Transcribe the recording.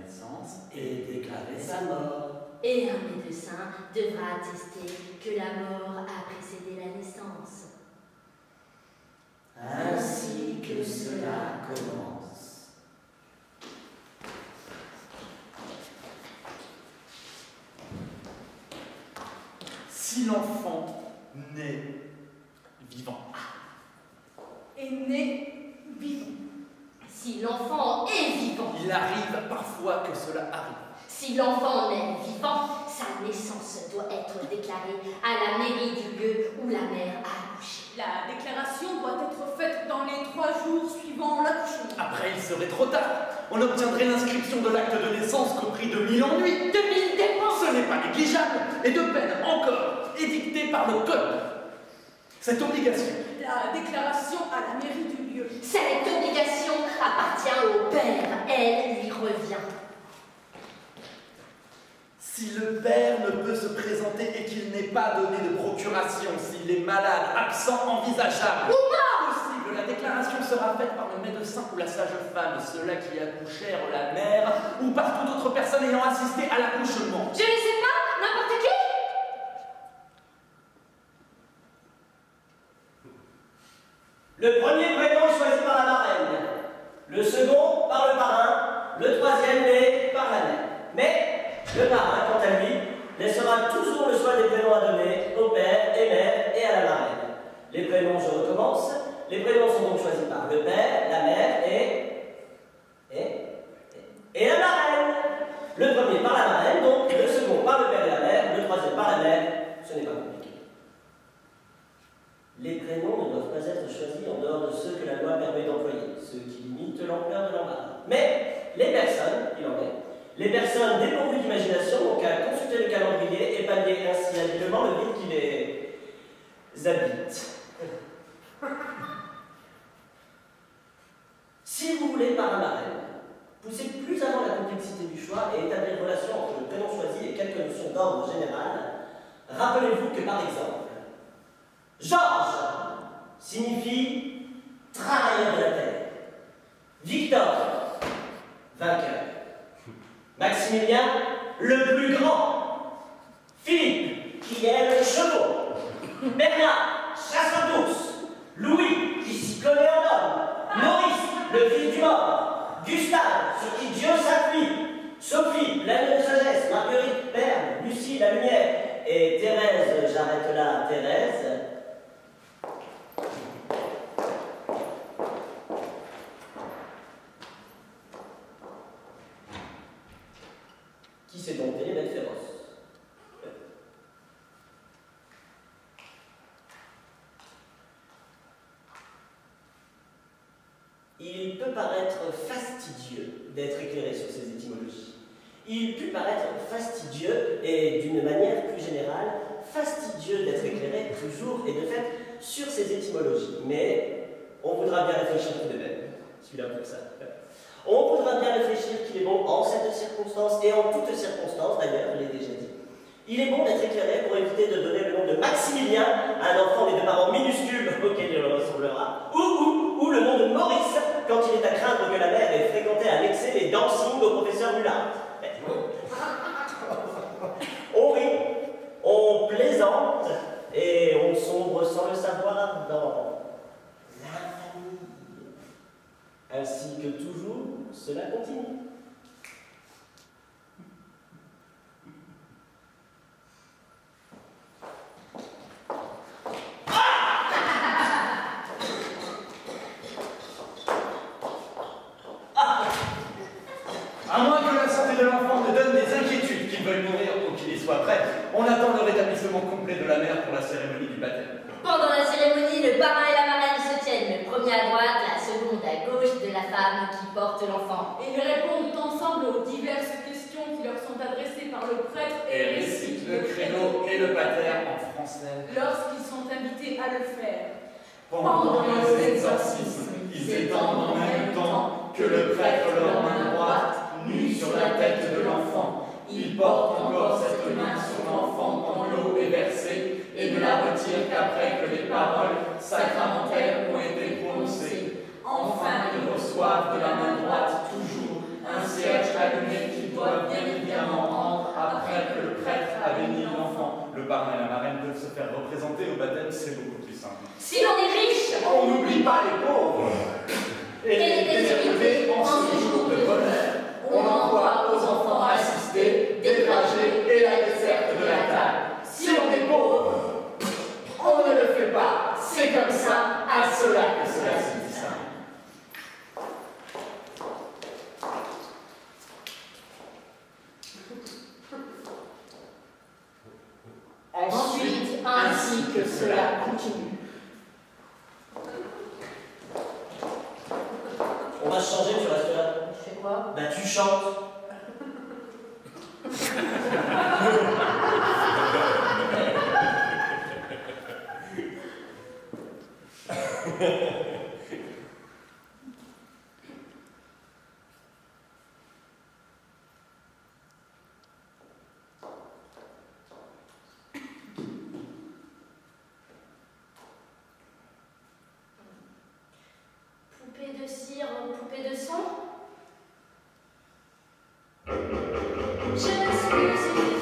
naissance et déclarer sa mort. Et un médecin devra attester que la mort a précédé la naissance. Ainsi que cela commence. Si l'enfant naît vivant. Est né vivant. Si l'enfant est vivant. Il arrive parfois que cela arrive. Si l'enfant naît vivant, sa naissance doit être déclarée à la mairie du lieu où la mère a accouché. La déclaration doit être faite dans les 3 jours suivant l'accouchement. Après, il serait trop tard. On obtiendrait l'inscription de l'acte de naissance qu'au prix de 1000 ennuis. De 1000 dépenses. Ce n'est pas négligeable. Et de peine encore, édictée par le code. Cette obligation. La déclaration à la mairie du lieu. Cette obligation appartient au père. Elle lui revient. Si le père ne peut se présenter et qu'il n'est pas donné de procuration, s'il est malade, absent, envisageable, ou mort, possible, la déclaration sera faite par le médecin ou la sage-femme, ceux-là qui accouchèrent la mère, ou par toute autre personne ayant assisté à l'accouchement. Je ne sais pas, n'importe qui. Le premier prénom choisi par la marraine, le second par le parrain, le troisième né par la mère. Mais le parrain, quant à lui, laissera toujours le choix des prénoms à donner au père et mère et à la marraine. Les prénoms, je recommence. Les prénoms sont donc choisis par le père, la mère et la marraine. Le premier par la marraine, donc le second par le père et la mère, le troisième par la mère. Ce n'est pas compliqué. Les prénoms ne doivent pas être choisis en dehors de ceux que la loi permet d'employer, ceux qui limitent l'ampleur de l'embarras. Mais les personnes, il en est, les personnes dépourvues d'imagination n'ont qu'à consulter le calendrier et pallier ainsi habilement le vide qui les habite. Si vous voulez par la marraine, poussez plus avant la complexité du choix et établir relation entre le prénom choisi et quelques notions d'ordre général. Rappelez-vous que par exemple, Georges signifie travailleur de la terre. Victor, vainqueur. Maximilien, le plus grand. Philippe, qui aime les chevaux. Bernard, chasseur d'ours. Louis, qui s'y connaît en homme. Maurice, le fils du mort. Gustave, sur qui Dieu s'appuie. Sophie, pleine de sagesse. Marguerite, perle. Lucie, la lumière. Et Thérèse, j'arrête là, Thérèse. Qui s'est dompté les bêtes féroces. Il peut paraître fastidieux d'être éclairé sur ces étymologies. Il peut paraître fastidieux, et d'une manière plus générale, fastidieux d'être éclairé toujours et de fait sur ces étymologies. Mais on voudra bien réfléchir tout de même. Celui-là pour ça. On voudra bien réfléchir qu'il est bon en cette circonstance et en toutes circonstances, d'ailleurs, je l'ai déjà dit. Il est bon d'être éclairé pour éviter de donner le nom de Maximilien à un enfant des deux parents minuscules auquel il ressemblera, ou le nom de Maurice quand il est à craindre que la mère ait fréquenté à l'excès les dancing au professeur Mullard. On rit, on plaisante et on sombre sans le savoir dans l'infamie. Ainsi que toujours, cela continue. À moins que la santé de l'enfant ne donne des inquiétudes qu'il veuille mourir ou qu'il y soit prêt, on attend le rétablissement complet de la mère pour la cérémonie du baptême. Pendant la cérémonie, le parrain et la marraine se tiennent, le premier à droite, la seconde à gauche de la femme qui porte l'enfant. Et ils répondent ensemble aux diverses questions qui leur sont adressées par le prêtre Et récitent le credo et le pater en français. lorsqu'ils sont invités à le faire. Pendant les exorcismes, ils étendent en même temps que le prêtre leur main droite, nue sur la tête de l'enfant. Il porte encore cette main sur l'enfant quand l'eau est versée et ne la retire qu'après que les paroles sacramentelles ont été prononcées. Enfin, ils reçoivent de la main droite toujours un cierge allumé qui Le parrain et la marraine peuvent se faire représenter au baptême, c'est beaucoup plus simple. Si l'on est riche, On n'oublie pas les pauvres. Et les déshérités, en ce jour de bonheur, on envoie aux enfants assistés des dragées et la desserte de la table. Si on est pauvre, on ne le fait pas. C'est comme ça, à cela que cela se distingue. ensuite, ainsi que cela continue. On va se changer, tu restes là. Je fais quoi? Bah tu chantes. Poupée de cire, poupée de son. Je suis